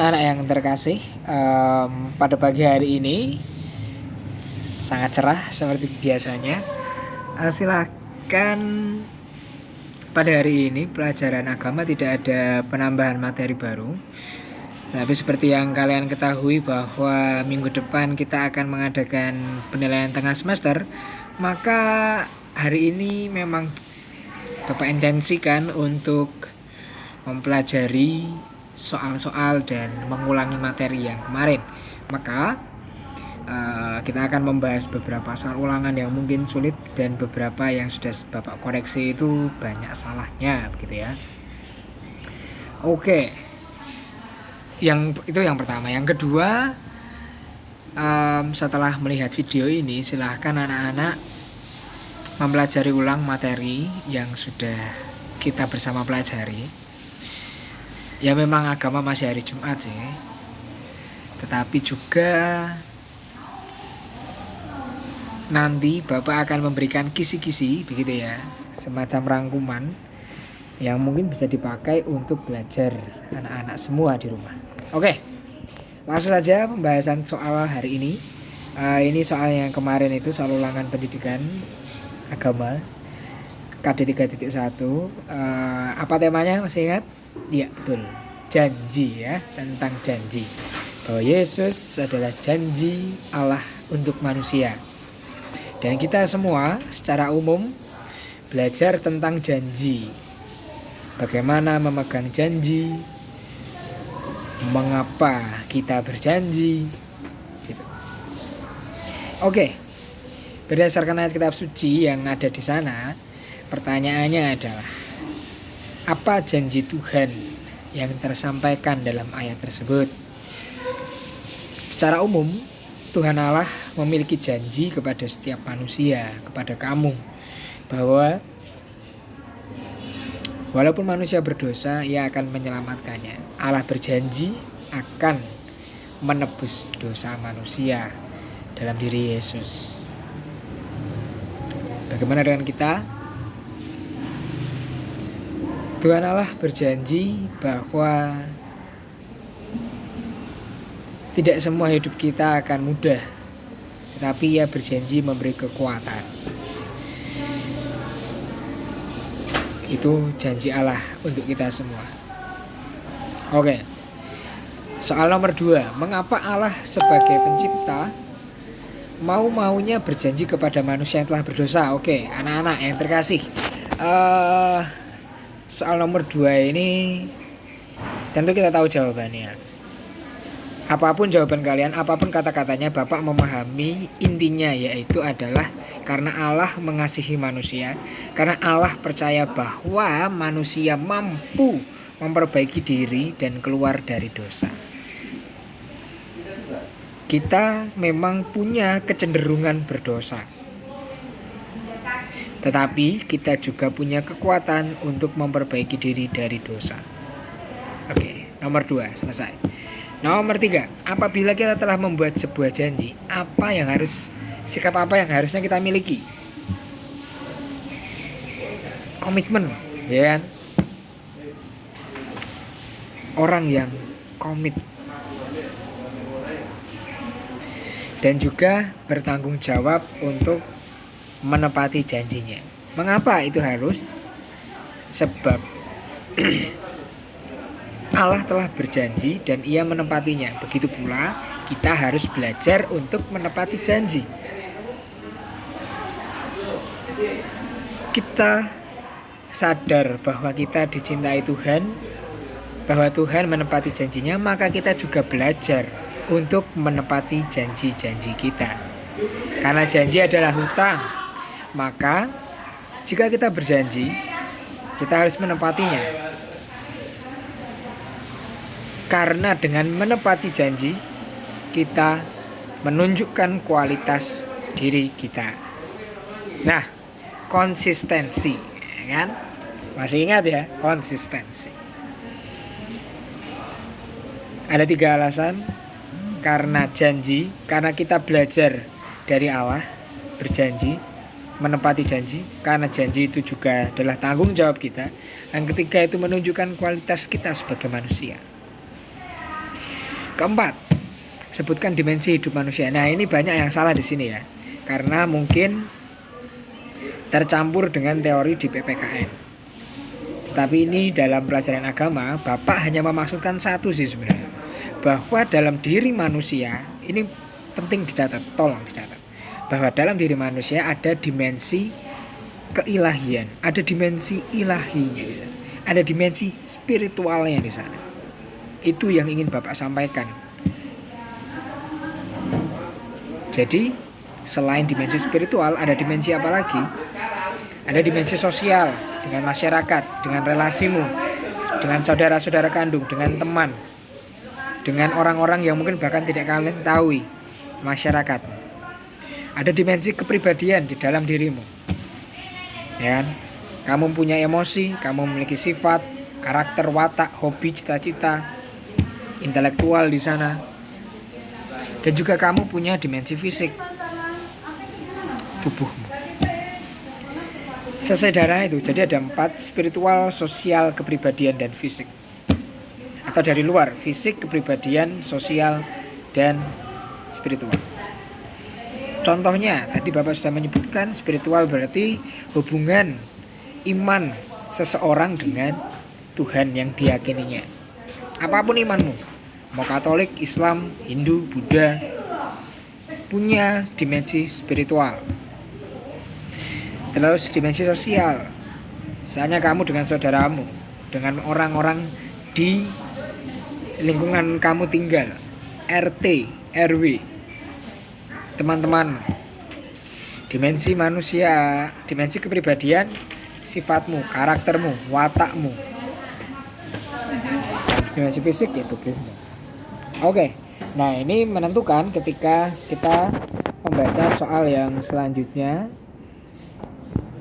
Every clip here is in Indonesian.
Anak yang terkasih, pada pagi hari ini sangat cerah seperti biasanya. Silahkan pada hari ini pelajaran agama tidak ada penambahan materi baru. Tapi seperti yang kalian ketahui bahwa minggu depan kita akan mengadakan penilaian tengah semester, maka hari ini memang Bapak intensikan untuk mempelajari soal-soal dan mengulangi materi yang kemarin. Maka kita akan membahas beberapa soal ulangan yang mungkin sulit dan beberapa yang sudah Bapak koreksi itu banyak salahnya, begitu ya. Oke. Itu yang pertama. Yang kedua, setelah melihat video ini, silahkan anak-anak mempelajari ulang materi yang sudah kita bersama pelajari. Ya memang agama masih hari Jumat sih, tetapi juga nanti Bapak akan memberikan kisi-kisi, begitu ya, semacam rangkuman yang mungkin bisa dipakai untuk belajar anak-anak semua di rumah. Oke, langsung saja pembahasan soal hari ini. Ini soal yang kemarin itu soal ulangan pendidikan agama KD 3.1. Apa temanya, masih ingat? Ya betul, janji ya, tentang janji bahwa Yesus adalah janji Allah untuk manusia. Dan kita semua secara umum belajar tentang janji, bagaimana memegang janji, mengapa kita berjanji gitu. Oke, berdasarkan ayat kitab suci yang ada di sana, pertanyaannya adalah apa janji Tuhan yang tersampaikan dalam ayat tersebut? Secara umum, Tuhan Allah memiliki janji kepada setiap manusia, kepada kamu, bahwa walaupun manusia berdosa, Ia akan menyelamatkannya. Allah berjanji akan menebus dosa manusia dalam diri Yesus. Bagaimana dengan kita? Tuhan Allah berjanji bahwa tidak semua hidup kita akan mudah, tetapi Ia berjanji memberi kekuatan. Itu janji Allah untuk kita semua. Oke. Soal nomor 2, mengapa Allah sebagai pencipta mau-maunya berjanji kepada manusia yang telah berdosa? Oke, anak-anak yang terkasih, soal nomor 2 ini tentu kita tahu jawabannya. Apapun jawaban kalian, apapun kata-katanya, Bapak memahami intinya, yaitu adalah karena Allah mengasihi manusia, karena Allah percaya bahwa manusia mampu memperbaiki diri dan keluar dari dosa. Kita memang punya kecenderungan berdosa, tetapi kita juga punya kekuatan untuk memperbaiki diri dari dosa. Oke, nomor 2 selesai. Nomor 3, apabila kita telah membuat sebuah janji, sikap apa yang harusnya kita miliki? Komitmen, ya kan? Orang yang komit dan juga bertanggung jawab untuk menepati janjinya. Mengapa itu harus? Sebab Allah telah berjanji dan Ia menepatinya. Begitu pula kita harus belajar untuk menepati janji. Kita sadar bahwa kita dicintai Tuhan, bahwa Tuhan menepati janjinya, maka kita juga belajar untuk menepati janji-janji kita. Karena janji adalah hutang, maka jika kita berjanji, kita harus menepatinya. Karena dengan menepati janji, kita menunjukkan kualitas diri kita. Nah, konsistensi, kan? Masih ingat ya, konsistensi. Ada 3 alasan. Karena janji, karena kita belajar dari Allah, berjanji, menepati janji. Karena janji itu juga adalah tanggung jawab kita. Yang ketiga itu menunjukkan kualitas kita sebagai manusia. Keempat, sebutkan dimensi hidup manusia. Nah, ini banyak yang salah di sini ya. Karena mungkin tercampur dengan teori di PPKN. Tetapi ini dalam pelajaran agama, Bapak hanya memaksudkan satu sih sebenarnya. Bahwa dalam diri manusia, ini penting dicatat, tolong dicatat. Bahwa dalam diri manusia ada dimensi keilahian, ada dimensi ilahinya di sana. Ada dimensi spiritualnya di sana. Itu yang ingin Bapak sampaikan. Jadi, selain dimensi spiritual, ada dimensi apa lagi? Ada dimensi sosial, dengan masyarakat, dengan relasimu, dengan saudara-saudara kandung, dengan teman, dengan orang-orang yang mungkin bahkan tidak kalian ketahui, masyarakat. Ada dimensi kepribadian di dalam dirimu. Ya, kamu punya emosi, kamu memiliki sifat, karakter, watak, hobi, cita-cita, intelektual di sana. Dan juga kamu punya dimensi fisik, tubuhmu. Sesederhana itu. Jadi ada 4: spiritual, sosial, kepribadian, dan fisik. Atau dari luar, fisik, kepribadian, sosial, dan spiritual. Contohnya, tadi Bapak sudah menyebutkan, spiritual berarti hubungan iman seseorang dengan Tuhan yang diyakininya. Apapun imanmu, mau Katolik, Islam, Hindu, Buddha, punya dimensi spiritual. Terus dimensi sosial, misalnya kamu dengan saudaramu, dengan orang-orang di lingkungan kamu tinggal, RT, RW, teman-teman. Dimensi manusia, dimensi kepribadian, sifatmu, karaktermu, watakmu. Dimensi fisik ya tubuhmu. Oke, nah ini menentukan ketika kita membaca soal yang selanjutnya.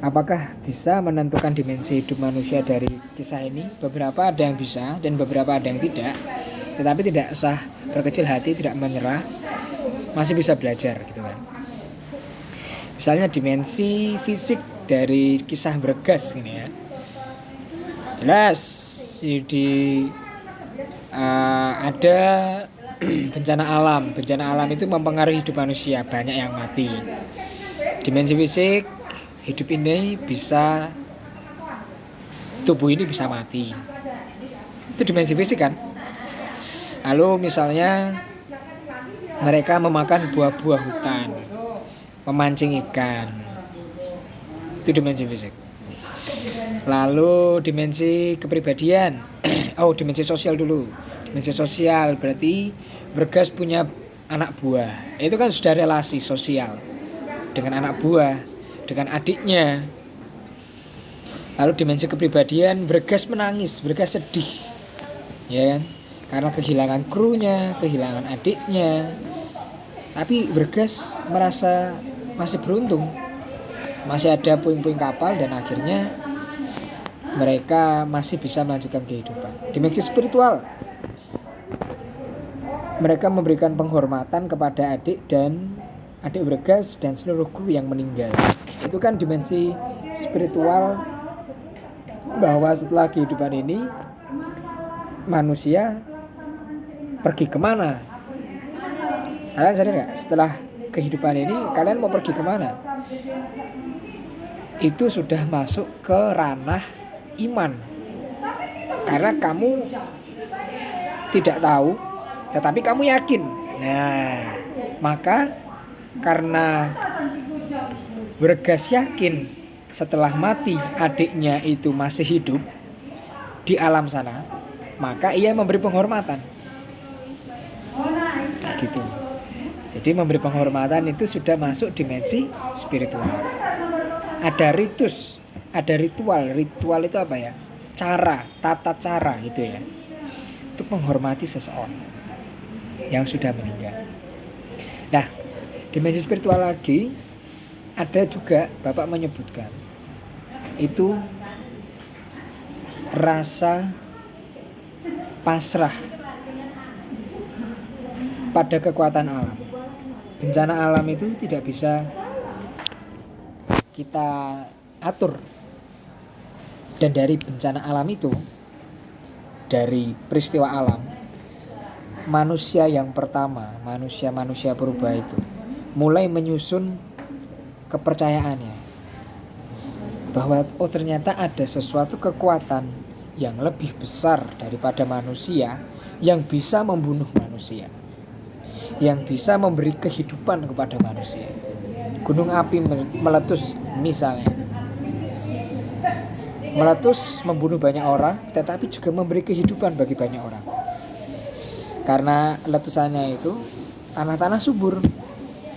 Apakah bisa menentukan dimensi hidup manusia dari kisah ini? Beberapa ada yang bisa dan beberapa ada yang tidak. Tetapi tidak usah berkecil hati, tidak menyerah. Masih bisa belajar gitu kan. Misalnya dimensi fisik dari kisah Bergas ini ya. Jelas ada bencana alam. Bencana alam itu mempengaruhi hidup manusia, banyak yang mati. Dimensi fisik, hidup ini bisa, tubuh ini bisa mati. Itu dimensi fisik kan. Lalu misalnya mereka memakan buah-buah hutan, memancing ikan. Itu dimensi fisik. Lalu dimensi kepribadian. Dimensi sosial dulu. Dimensi sosial berarti Bergas punya anak buah. Itu kan sudah relasi sosial dengan anak buah, dengan adiknya. Lalu dimensi kepribadian, Bergas menangis, Bergas sedih, ya kan? Karena kehilangan krunya, kehilangan adiknya. Tapi Bergas merasa masih beruntung, masih ada puing-puing kapal dan akhirnya mereka masih bisa melanjutkan kehidupan. Dimensi spiritual, mereka memberikan penghormatan kepada adik Bergas dan seluruh kru yang meninggal. Itu kan dimensi spiritual, bahwa setelah kehidupan ini manusia pergi kemana. Kalian sadar gak? Setelah kehidupan ini kalian mau pergi kemana? Itu sudah masuk ke ranah iman. Karena kamu tidak tahu, tetapi kamu yakin. Nah, maka karena Bergas yakin setelah mati adiknya itu masih hidup di alam sana, maka ia memberi penghormatan. Gitu. Jadi memberi penghormatan itu sudah masuk dimensi spiritual. Ada ritus, ada ritual. Ritual itu apa ya? Cara, tata cara gitu ya. Untuk menghormati seseorang yang sudah meninggal. Nah, dimensi spiritual lagi ada juga, Bapak menyebutkan itu rasa pasrah pada kekuatan alam. Bencana alam itu tidak bisa kita atur. Dan dari bencana alam itu, dari peristiwa alam, manusia yang pertama, manusia purba itu mulai menyusun kepercayaannya bahwa ternyata ada sesuatu kekuatan yang lebih besar daripada manusia yang bisa membunuh manusia, yang bisa memberi kehidupan kepada manusia. Gunung api meletus misalnya, meletus membunuh banyak orang, tetapi juga memberi kehidupan bagi banyak orang. Karena letusannya itu tanah-tanah subur,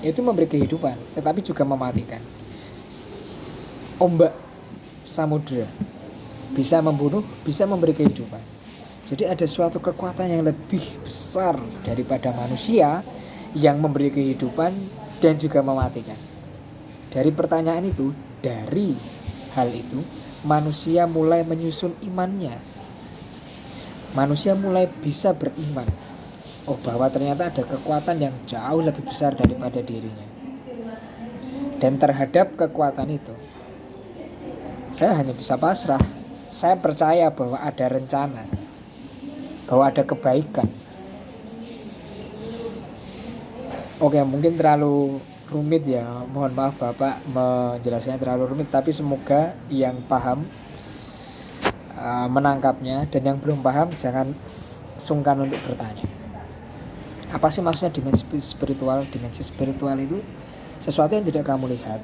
itu memberi kehidupan, tetapi juga mematikan. Ombak samudera bisa membunuh, bisa memberi kehidupan. Jadi ada suatu kekuatan yang lebih besar daripada manusia yang memberi kehidupan dan juga mematikan. Dari pertanyaan itu, dari hal itu, manusia mulai menyusun imannya. Manusia mulai bisa beriman. Oh, bahwa ternyata ada kekuatan yang jauh lebih besar daripada dirinya. Dan terhadap kekuatan itu, saya hanya bisa pasrah. Saya percaya bahwa ada rencana, bahwa ada kebaikan. Oke, mungkin terlalu rumit ya, mohon maaf Bapak menjelaskannya terlalu rumit, tapi semoga yang paham menangkapnya, dan yang belum paham jangan sungkan untuk bertanya. Apa sih maksudnya dimensi spiritual? Dimensi spiritual itu sesuatu yang tidak kamu lihat,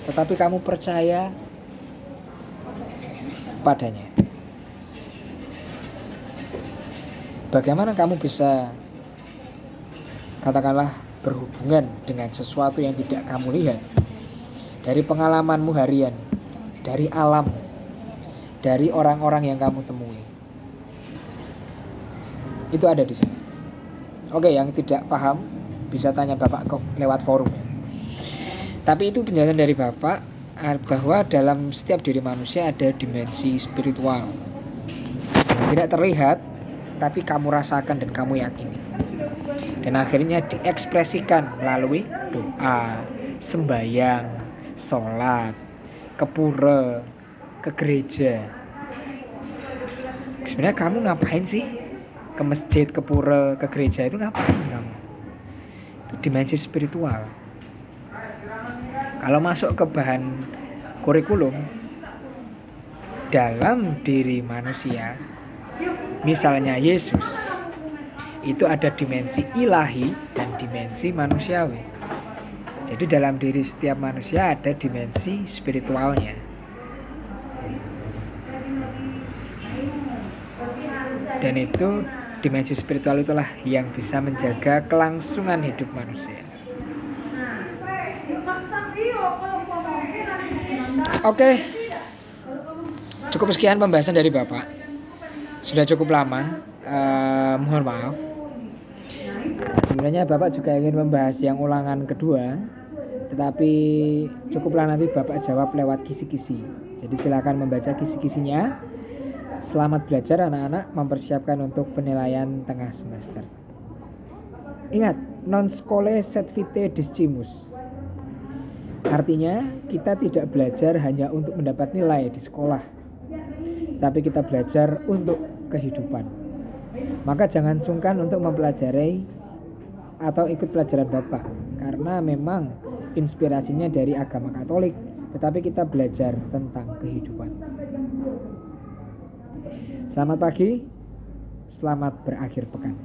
tetapi kamu percaya padanya. Bagaimana kamu bisa, katakanlah, berhubungan dengan sesuatu yang tidak kamu lihat? Dari pengalamanmu harian, dari alam, dari orang-orang yang kamu temui. Itu ada di sini. Oke, yang tidak paham bisa tanya Bapak kok lewat forum ya. Tapi itu penjelasan dari Bapak bahwa dalam setiap diri manusia ada dimensi spiritual yang tidak terlihat, tapi kamu rasakan dan kamu yakini. Dan akhirnya diekspresikan melalui doa, sembahyang, sholat, ke pura, ke gereja. Sebenarnya kamu ngapain sih? Ke masjid, ke pura, ke gereja itu ngapain kamu? Itu dimensi spiritual. Kalau masuk ke bahan kurikulum dalam diri manusia, misalnya Yesus, itu ada dimensi ilahi dan dimensi manusiawi. Jadi dalam diri setiap manusia ada dimensi spiritualnya. Dan itu, dimensi spiritual itulah yang bisa menjaga kelangsungan hidup manusia. Oke, cukup sekian pembahasan dari Bapak. Sudah cukup lama, mohon maaf. Sebenarnya Bapak juga ingin membahas yang ulangan kedua, tetapi cukuplah nanti Bapak jawab lewat kisi-kisi. Jadi silakan membaca kisi-kisinya. Selamat belajar anak-anak, mempersiapkan untuk penilaian tengah semester. Ingat, non scholae sed vitae discimus. Artinya kita tidak belajar hanya untuk mendapat nilai di sekolah, tapi kita belajar untuk kehidupan. Maka jangan sungkan untuk mempelajari atau ikut pelajaran Bapak, karena memang inspirasinya dari agama Katolik, tetapi kita belajar tentang kehidupan. Selamat pagi, selamat berakhir pekan.